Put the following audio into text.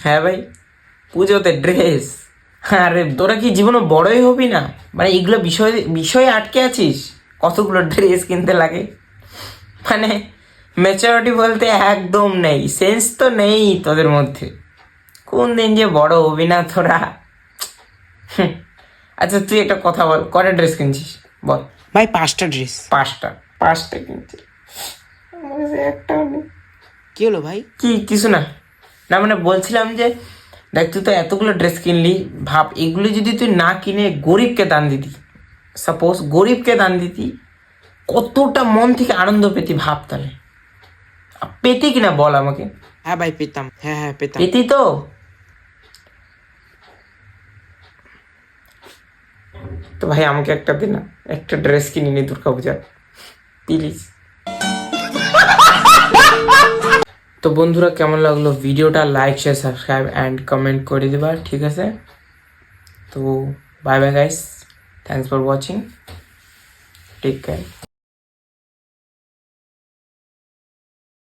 হ্যাঁ ভাই, পুজোতে ড্রেস? আরে তোরা কি জীবনে বড়ই হবি না? মানে এগুলো বিষয়ে আটকে আছিস? কতগুলো ড্রেস কিনতে লাগে, মানে ম্যাচুরিটি বলতে একদম নেই, সেন্স তো নেই তোদের মধ্যে। কোন দিন যে বড় হবি না তোরা। আচ্ছা তুই একটা কথা বল, কটা ড্রেস কিনছিস বল? ভাই 5টা ড্রেস। 5টা? 5টা কিনছিস? আমার কাছে একটাও নেই। কি হলো ভাই? কিছু না। না মানে বলছিলাম যে দেখ, তুই তো এতগুলো ড্রেস কিনলি, ভাব এগুলো যদি তুই না কিনে গরিবকে দান দিতি, সাপোজ গরিবকে দান দিতি, কতটা মন থেকে আনন্দ পেতি ভাব তাহলে। পেতি কিনা বল আমাকে? হ্যাঁ ভাই পেতাম, হ্যাঁ পেতাম। পেতি তো? তো ভাই আমাকে একটা দে না, একটা ড্রেস কিনে নি দুর্গা পূজা প্লিজ। তো বন্ধুরা, কেমন লাগলো ভিডিওটা? Like share subscribe and comment করে দেবা, ঠিক আছে? তো bye bye guys, thanks for watching, take care.